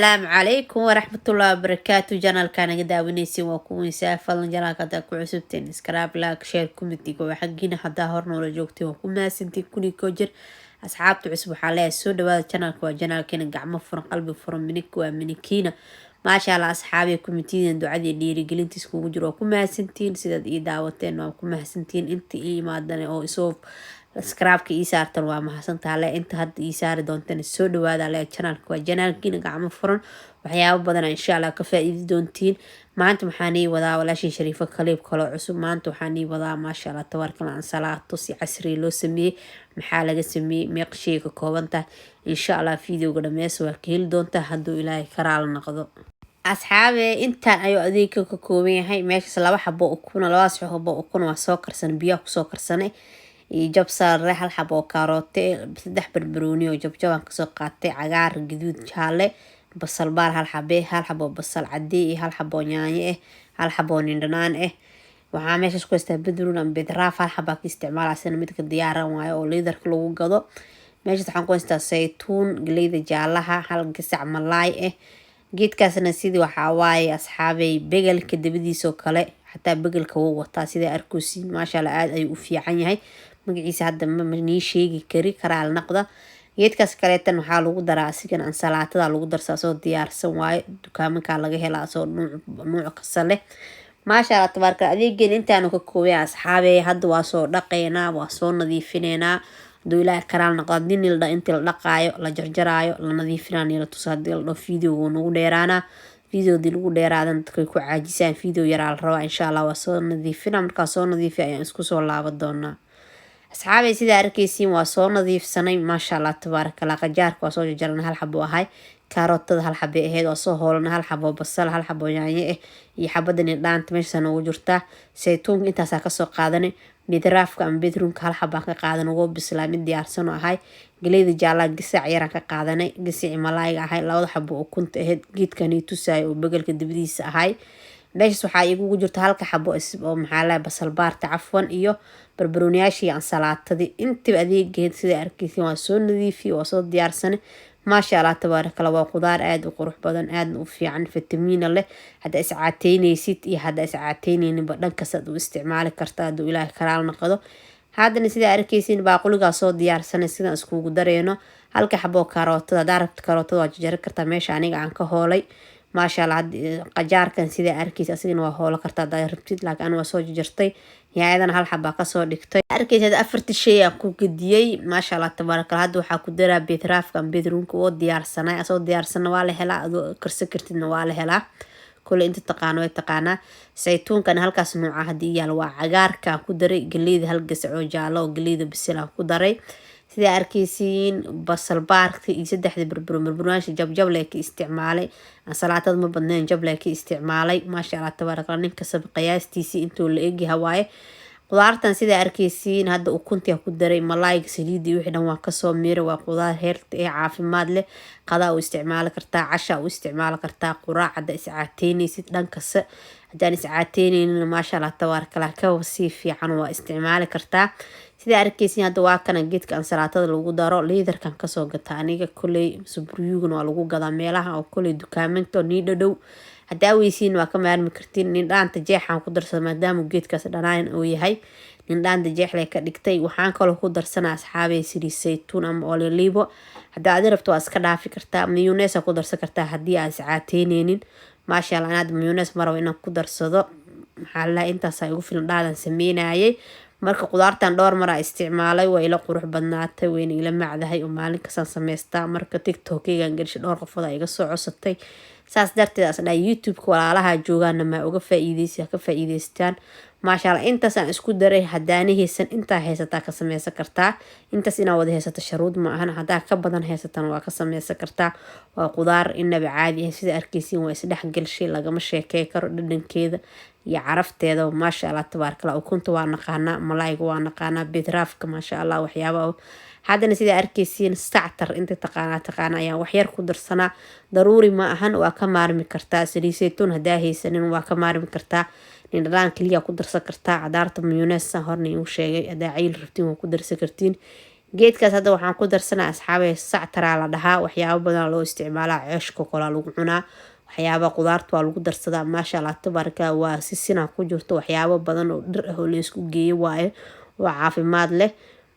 السلام عليكم ورحمة الله وبركاته. جنال كان قد داونيسي وكون سافل جنال كذا كعسبتين سكراب لاك شير كومنتي وحقينا حتى هرنا ولا جوكتي وكون ما سنتي كوني كوجر أصحاب تعسبوا حالي السود وهذا جنال جنال كان قاع فرن قلبي فرن منك ومنكينا ما شاء الله أصحابي كومنتين دعادي اللي رجلين تسكو جرو وكون ما سنتين سيد إيه دعوتين وكون ما سنتين أنت إيه ما دنا أو يسوف سكرابك إيسارتن waa mahadsantahay le inta hadda iisaari doontaan soo dhawaada le channelka waa channelkiina gacmo furan waxyaabo badan insha Allah ka faa'iidi doontiin maanta waxaan ii wadaa walaashin Shariifo Kaleeb kale cusub maanta waxaan ii wadaa maasha Allah tabaarkalla salaato si casri loo sameeyay maxaa laga sameeyay meeqshay ka kooban tahay insha Allah videoga dhameys waa ka heli doontaa hadduu Ilaahay karaal noqdo asxaabe intaan ayuu adeegka ka kooban yahay meesha laba xabo ukuna labaas xabo ukuna waa soo karsan biyo ku soo karsanay جاب صار رح الحبو كاروتة بدح بربروني وجاب جوان كسو قاتة عجار جدود شالة بصل بار هالحبو بصل عدي هالحبو نياني هالحبو نندنان وعامش شكو استبدلون أم بدراف هالحباك استعمال عشان متك الديارة وعي وليدر كلو قضو ماشي تحنكو زيتون قليد جالها هالقسع ملاي جيت كاسنا سيدي وحاواي أصحابي بقل كدبدي سو كله حتى بقل كوو وطا سيدي أركوسين ما شاء الله عاد أي وفي عني magaciisa hadda ma nii sheegi kari karaa naqda geedkaas kaleetan waxaa lagu daraa asigan ansalaatada lagu darsaa soo diyaarsan waaye dukaamanka laga helaa soo nooc kasta leh maasha Allah tabaarka adeegeen intaanu ka koobay asxaabe hadda waa soo dhaqeynaa waa soo nadiifineynaa duu Ilaahay karaal noqdo dinilda inta la dhaqaayo la jarjaraayo la nadiifinaayo la tusaadil do video nagu dheeraana video dii lagu dheeraadan dadku ku caajisaan video yar la rabaa insha Allah waa soo nadiifinaa marka soo nadiifiyo ayaan isku soo laaban doonaa أصحابي سيدا أركيسين وصور نظيف سنة ما شاء الله تبارك الله قجارك وصور جرنا هالحبو هاي كاروتة هالحبو هيد وصور هولنا هالحبو بصل هالحبو يعني يحبدني الآن تمشي سنة وجرته سيتون انت ساكسو قادني بيدرافك أم بيدرونك هالحباك قادن وقو بسلامي ديار سنة هاي قليد جالا قسي عيرانك قادني قسي ملايق هاي لو حبو وكنت هيد جيت كاني تساي وبقلك دبديس هاي ليش waxaa igu jirta halka xabo oo maxaa la basal baarta cafwan iyo barbarooniyaashii aan salaatadii intii adeegeed sida arkaysiin waa soo nadiifi waa soo diyaarsan ma sha Allah tabaaraka waa qudaar aad u qurux badan aad u fiican fitamiin leh hada iscaateynaysid iyo hada iscaateynaynin ba dhanka sad u isticmaali kartaa duu Ilaahay karaal noqdo hadana sida arkaysiin baaquliga soo diyaarsan sida iskugu dareeno halka xabo karootada daarabta karootada waa jar kartaa meesha aniga aan ka hoolay ما شاء الله قجار كان سيدا أركيس أسيقنا وهولا كرتا داير ربتيد لكن أنا وصوج جرتي يعني أنا هالحبا قصور ديكتي أركيس هذا أفرت الشيء أكو قديي ما شاء الله تبارك الله هادو حاكو ديرا بيتراف كان بيدرونك و ديار سنة أصو ديار سنة والي هلا كرسكرت النوالي هلا كل انت تقانو يتقانا سيتون كان هالكاس نوعا هدية لوا عقار كان كدري قليد هالقس عوجالو قليد بسلا كدري سيدا أركيسين بصل بارك يسدح دي بربروناش جب لك استعمالي صلاة ما بدنا جب لك استعمالي ما شاء الله تبارك الله نكسب قياستيسي انتو اللي اجي هواي qudaartan sida arkaysiin hadda u kuntiya ku daray malaayga saliidi wixii dhan waa ka soo miiray waa qudaar heerta ee caafimaad leh qada u isticmaali kartaa casha u isticmaali kartaa quraacda iscaateynaysid dhankaas hadaan iscaateynaynin ma sha Allah tabaaraka Allah ka wasi fiican waa isticmaali kartaa sida arkaysiin hadda waa kana geedka ansalaatada lagu daro liidarkan ka soo gata aniga kulay subriyuugna waa lagu gadaa meelaha oo kulay dukaamanka niidhow hadaa weysiin waa ka maarmi kartiin nin dhaanta jeexan ku darsado maadaama geedkaas dhanaan uu yahay nin dhaanta jeex leh ka dhigtay waxaan kaloo ku darsanaa asxaabay siri saytuun ama olive hadaa aad rabto waa iska dhaafi kartaa mayonnaise ku darsan kartaa hadii aad iscaateyneynin ma sha Allah anaad mayonnaise maraw inaan ku darsado maxaa la intaas ay ugu filan dhaadan sameynayay marka qudaartan dhowr mar isticmaalay waa ila qurux badnaatay weyn ila macdahay oo maalin kasan sameystaa marka TikTok-aygan galishay dhowr qofood ay iga soo cusubtay saas darteed asna YouTube-ka walaalaha joogaana ma uga faa'iideystaan ما شاء الله انت سان اسكو daray hadaani heesan inta heesata ka sameysan kartaa intaas ina wada heesata sharuud ma ahan hadaa ka badan heesatan waa ka sameysan kartaa waa qudaar inaba caadi ah sida arkaysiin waa isdhex galshay lagama sheekay karo dhadhankeeda iyo carafteeda ma sha Allah tabaaraka Allah ukunta waa naqaana malaayga waa naqaana bidraafka ma sha Allah waxyaabo hadana sida arkaysiin sactar inta taqaana ayaa wax yar ku darsanaa daruuri ma ahan waa ka maarmi kartaa saliisaytuun hadaa heesanin waa ka maarmi kartaa in raan kaliya ku darsan kartaa cadaarta mayonnaise horna uu sheegay hadaa cayl rabtiin waa ku darsan kartiin geedkaas hadda waxaan ku darsanaa asxaabay sactaraa la dhahaa, waxyaabo badan loo isticmaalaa, ceeshka kala lagu cunaa, waxyaaba qudaarta waa lagu darsadaa. maasha Allah tabaaraka, waa sisinaa ku jirto, waxyaabo badan oo dhir ah oo la isku geeyo waaye, oo caafimaad leh.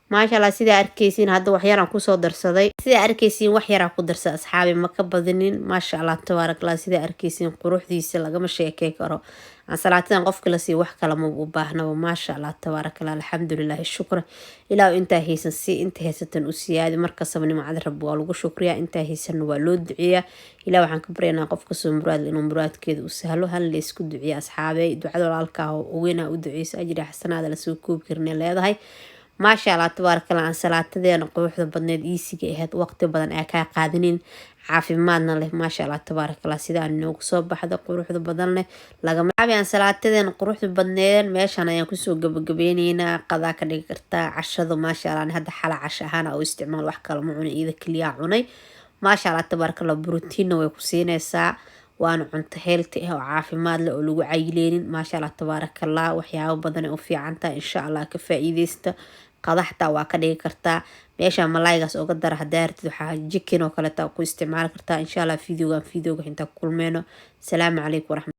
maasha Allah sida arkaysiin hadda wax yaraan kusoo darsaday, sida arkaysiin wax yaraan ku darsaday asxaabi, ma ka badinin. maasha Allah tabaaraka, sida arkaysiin quruxdiisa lagama sheekay karo. ansalaatadan qofka la siiyo wax kale ma u baahnaba. maasha Allah tabaaraka, alxamdulillah, shukran ilaa inta haysan si inta haysatan u siyaadi, markasaba nimcada Rabbi waa lagu shukriyaa, inta haysan waa loo duceeyaa. ilaa waxaan ka baryaynaa qofka soo muraad inuu muraadkeeda u sahlo. hal la isku duceeyo asxaabay, ducada walaalkaa oo weynaa u duceyso, ajri xasanaada la soo koobi karnay leedahay. maasha Allah tabaaraka, ansalaatadeena quruxda badneed iisiga ahayd, waqti badan ay ka qaadanin, caafimaadna leh. maasha Allah tabaaraka, sidaan noogu soo baxda quruxda badan leh lagama ansalaatadeena quruxda badneed. meeshan ayaan kusoo gabagabeyneynaa, qadaa ka dhigi kartaa, cashada maasha Allah hadda xala casho ahaan oo isticmaal, wax kale ma cunay, iyada kaliya cunay. maasha Allah tabaaraka, borotiinna way ku siinaysaa, waana cunto healthy ah oo caafimaad leh oo lagu cayileenin. maasha Allah tabaaraka, waxyaabo badan oo fiican tahay, insha Allah ka faa'iideysta. qadaxta waa ka dhigi kartaa, meesha malaygaas uga dara hadaa rabtid, waxaa jikin oo kale ku isticmaali kartaa. insha Allah videogan inta kulmeyno. salaamu calaykum waraxmatullahi